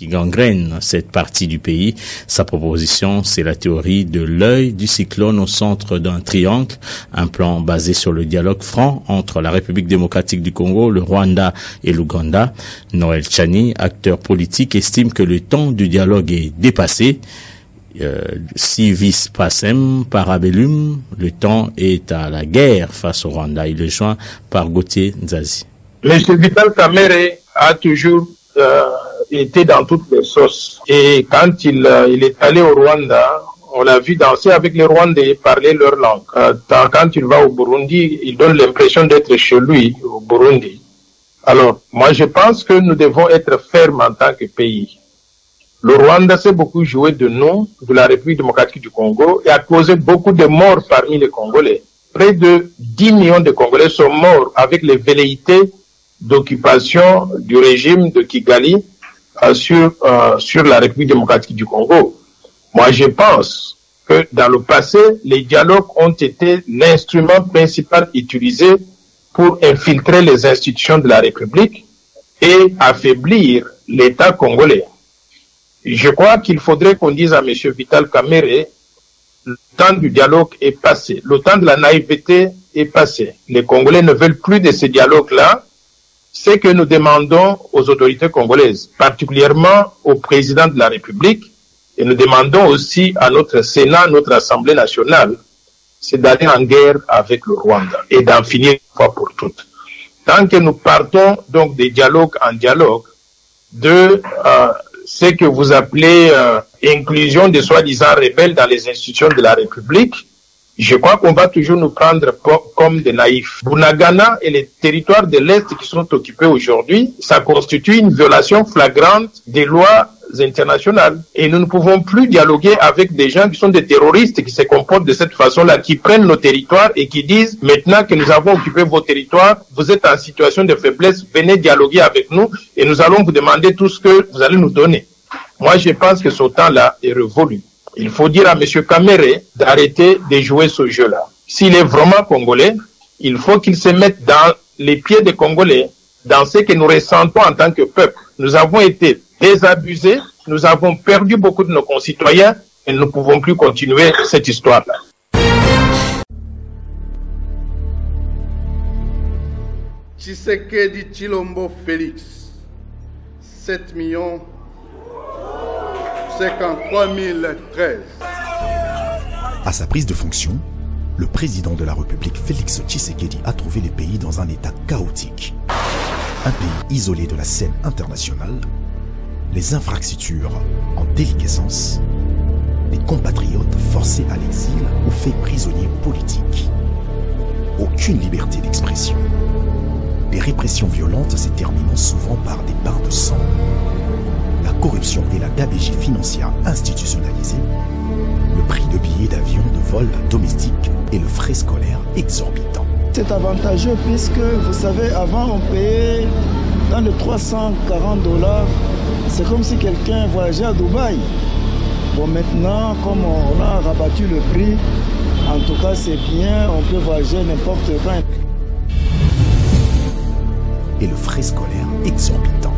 qui gangrène cette partie du pays. Sa proposition, c'est la théorie de l'œil du cyclone au centre d'un triangle, un plan basé sur le dialogue franc entre la République démocratique du Congo, le Rwanda et l'Ouganda. Noël Tchani, acteur politique, estime que le temps du dialogue est dépassé. Si vis pacem parabellum, le temps est à la guerre face au Rwanda. Il est joint par Gauthier Nzazi. Monsieur Vital Kamerhe a toujours été dans toutes les sauces. Et quand il est allé au Rwanda, on l'a vu danser avec les Rwandais, parler leur langue. Quand il va au Burundi, il donne l'impression d'être chez lui, au Burundi. Alors, moi je pense que nous devons être fermes en tant que pays. Le Rwanda s'est beaucoup joué de nous, de la République démocratique du Congo, et a causé beaucoup de morts parmi les Congolais. Près de 10 millions de Congolais sont morts avec les velléités d'occupation du régime de Kigali sur la République démocratique du Congo. Moi, je pense que dans le passé, les dialogues ont été l'instrument principal utilisé pour infiltrer les institutions de la République et affaiblir l'État congolais. Je crois qu'il faudrait qu'on dise à M. Vital Kamerhe, le temps du dialogue est passé, le temps de la naïveté est passé. Les Congolais ne veulent plus de ces dialogues-là. C'est que nous demandons aux autorités congolaises, particulièrement au président de la République, et nous demandons aussi à notre Sénat, notre Assemblée nationale, c'est d'aller en guerre avec le Rwanda et d'en finir une fois pour toutes. Tant que nous partons donc des dialogues en dialogue, de ce que vous appelez inclusion des soi-disant rebelles dans les institutions de la République, je crois qu'on va toujours nous prendre comme des naïfs. Bunagana et les territoires de l'Est qui sont occupés aujourd'hui, ça constitue une violation flagrante des lois internationales. Et nous ne pouvons plus dialoguer avec des gens qui sont des terroristes qui se comportent de cette façon-là, qui prennent nos territoires et qui disent, maintenant que nous avons occupé vos territoires, vous êtes en situation de faiblesse, venez dialoguer avec nous et nous allons vous demander tout ce que vous allez nous donner. Moi, je pense que ce temps-là est révolu. Il faut dire à M. Kamerhe d'arrêter de jouer ce jeu-là. S'il est vraiment congolais, il faut qu'il se mette dans les pieds des Congolais, dans ce que nous ressentons en tant que peuple. Nous avons été désabusés, nous avons perdu beaucoup de nos concitoyens et nous ne pouvons plus continuer cette histoire-là. Tshisekedi Tshilombo Félix, 7 53 013. À sa prise de fonction, le président de la République Félix Tshisekedi a trouvé le pays dans un état chaotique. Un pays isolé de la scène internationale, les infrastructures en déliquescence, les compatriotes forcés à l'exil ou faits prisonniers politiques. Aucune liberté d'expression. Les répressions violentes se terminant souvent par des bains de sang. La corruption et la gabegie financière institutionnalisée, le prix de billets d'avion de vol domestique et le frais scolaire exorbitant. C'est avantageux puisque, vous savez, avant on payait dans les $340. C'est comme si quelqu'un voyageait à Dubaï. Bon, maintenant, comme on a rabattu le prix, en tout cas c'est bien, on peut voyager n'importe quand. Et le frais scolaire exorbitant.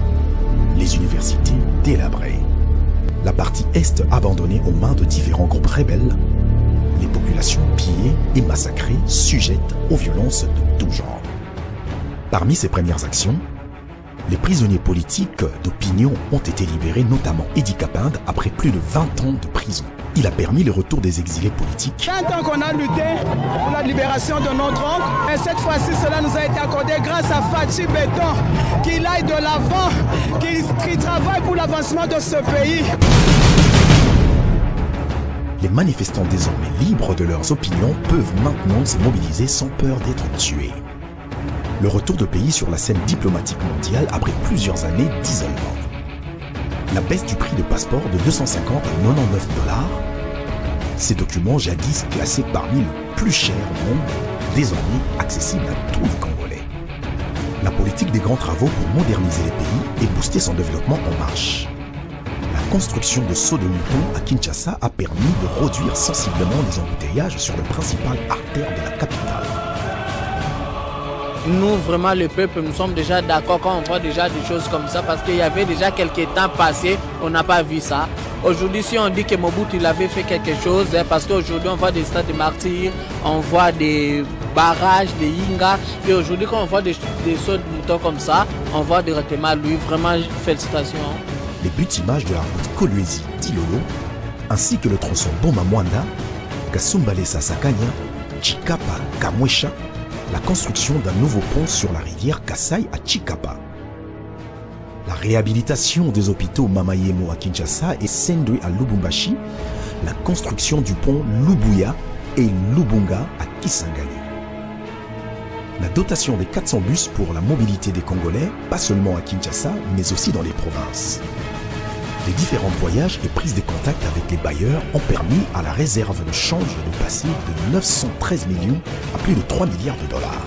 Les universités délabrées. La partie Est abandonnée aux mains de différents groupes rebelles. Les populations pillées et massacrées, sujettes aux violences de tout genre. Parmi ces premières actions, les prisonniers politiques d'opinion ont été libérés, notamment Edi Kapinde, après plus de 20 ans de prison. Il a permis le retour des exilés politiques. 20 ans qu'on a lutté pour la libération de notre oncle, et cette fois-ci, cela nous a été accordé grâce à Fachi Béton, qu'il aille de l'avant, qu'il travaille pour l'avancement de ce pays. Les manifestants désormais libres de leurs opinions peuvent maintenant se mobiliser sans peur d'être tués. Le retour de pays sur la scène diplomatique mondiale après plusieurs années d'isolement. La baisse du prix de passeport de 250 à 99 $, ces documents jadis classés parmi les plus chers au monde, désormais accessibles à tous les Congolais. La politique des grands travaux pour moderniser les pays et booster son développement en marche. La construction de sauts de mouton à Kinshasa a permis de réduire sensiblement les embouteillages sur le principal artère de la capitale. nous, vraiment, le peuple, nous sommes déjà d'accord quand on voit déjà des choses comme ça, parce qu'il y avait déjà quelques temps passés, on n'a pas vu ça. Aujourd'hui, si on dit que Mobutu il avait fait quelque chose, parce qu'aujourd'hui, on voit des stades de martyrs, on voit des barrages, des Yinga, et aujourd'hui, quand on voit des sauts de moutons comme ça, on voit directement lui, vraiment, félicitations. Les buts images de la route Kolwezi-Tilolo, ainsi que le tronçon Boma-Mwanda, Kasumbalesa-Sakanya, Chikapa-Kamwesha, la construction d'un nouveau pont sur la rivière Kasai à Chikapa. La réhabilitation des hôpitaux Mamayemo à Kinshasa et Sendwe à Lubumbashi, la construction du pont Lubuya et Lubunga à Kisangani. La dotation des 400 bus pour la mobilité des Congolais, pas seulement à Kinshasa, mais aussi dans les provinces. Les différents voyages et prises de contact avec les bailleurs ont permis à la réserve de change de passer de 913 millions à plus de 3 milliards de dollars.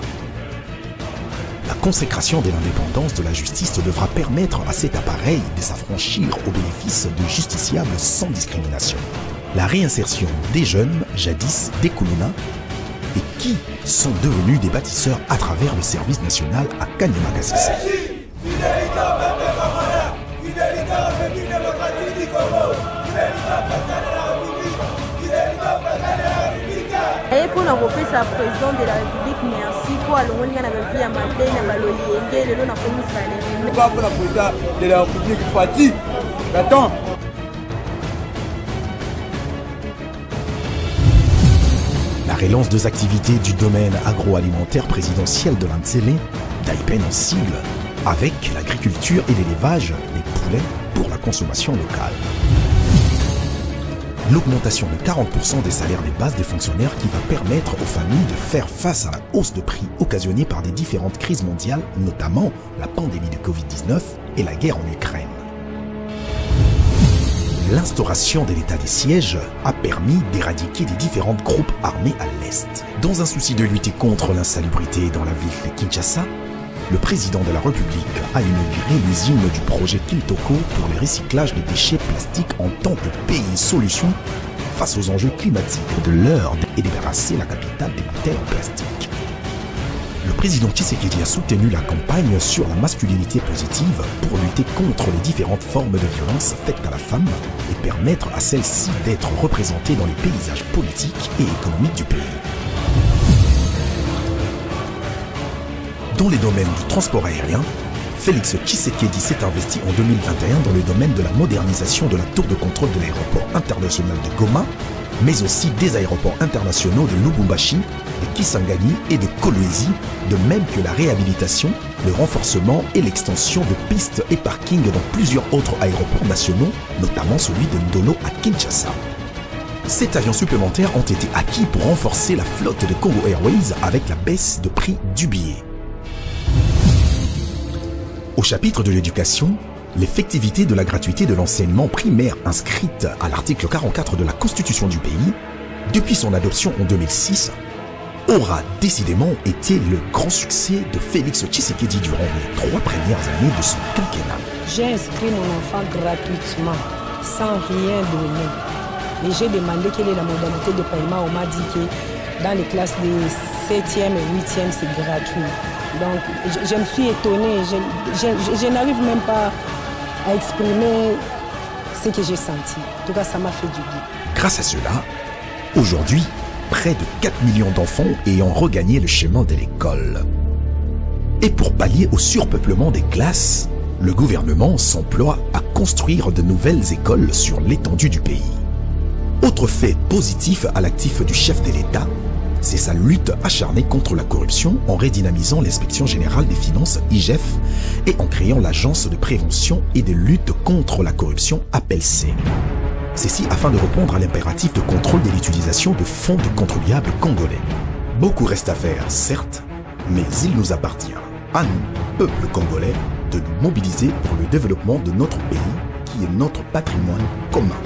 La consécration de l'indépendance de la justice devra permettre à cet appareil de s'affranchir au bénéfice de justiciables sans discrimination. La réinsertion des jeunes, jadis des Kuluna, et qui sont devenus des bâtisseurs à travers le service national à Kanyama-Kasese. Et pour la représentation président de la République, merci pour l'ongoli na vie ya matin na baloli engel le na komisa le pas pour la président de la République Fati. Attends. La relance des activités du domaine agroalimentaire présidentiel de l'Antsele, Daipen en sigle, avec l'agriculture et l'élevage des poulets pour la consommation locale. L'augmentation de 40% des salaires des bases des fonctionnaires qui va permettre aux familles de faire face à la hausse de prix occasionnée par des différentes crises mondiales, notamment la pandémie de Covid-19 et la guerre en Ukraine. L'instauration de l'état des sièges a permis d'éradiquer les différents groupes armés à l'Est. Dans un souci de lutter contre l'insalubrité dans la ville de Kinshasa, le président de la République a inauguré l'usine du projet Kiltoko pour le recyclage des déchets plastiques en tant que pays solution face aux enjeux climatiques de l'heure et débarrasser la capitale des bouteilles en plastique. Le président Tshisekedi a soutenu la campagne sur la masculinité positive pour lutter contre les différentes formes de violence faites à la femme et permettre à celle-ci d'être représentée dans les paysages politiques et économiques du pays. Dans les domaines du transport aérien, Félix Tshisekedi s'est investi en 2021 dans le domaine de la modernisation de la tour de contrôle de l'aéroport international de Goma, mais aussi des aéroports internationaux de Lubumbashi, de Kisangani et de Kolwezi, de même que la réhabilitation, le renforcement et l'extension de pistes et parkings dans plusieurs autres aéroports nationaux, notamment celui de Ndolo à Kinshasa. 7 avions supplémentaires ont été acquis pour renforcer la flotte de Congo Airways avec la baisse de prix du billet. Au chapitre de l'éducation, l'effectivité de la gratuité de l'enseignement primaire inscrite à l'article 44 de la Constitution du pays, depuis son adoption en 2006, aura décidément été le grand succès de Félix Tshisekedi durant les 3 premières années de son quinquennat. J'ai inscrit mon enfant gratuitement, sans rien donner. Et j'ai demandé quelle est la modalité de paiement. On m'a dit que dans les classes de 7e et 8e, c'est gratuit. Donc, je me suis étonnée, je n'arrive même pas à exprimer ce que j'ai senti. En tout cas, ça m'a fait du bien. Grâce à cela, aujourd'hui, près de 4 millions d'enfants ayant regagné le chemin de l'école. Et pour pallier au surpeuplement des classes, le gouvernement s'emploie à construire de nouvelles écoles sur l'étendue du pays. Autre fait positif à l'actif du chef de l'État, c'est sa lutte acharnée contre la corruption en redynamisant l'inspection générale des finances IGF et en créant l'agence de prévention et de lutte contre la corruption APELC. Ceci afin de répondre à l'impératif de contrôle de l'utilisation de fonds de contribuables congolais. Beaucoup reste à faire, certes, mais il nous appartient, à nous, peuple congolais, de nous mobiliser pour le développement de notre pays qui est notre patrimoine commun.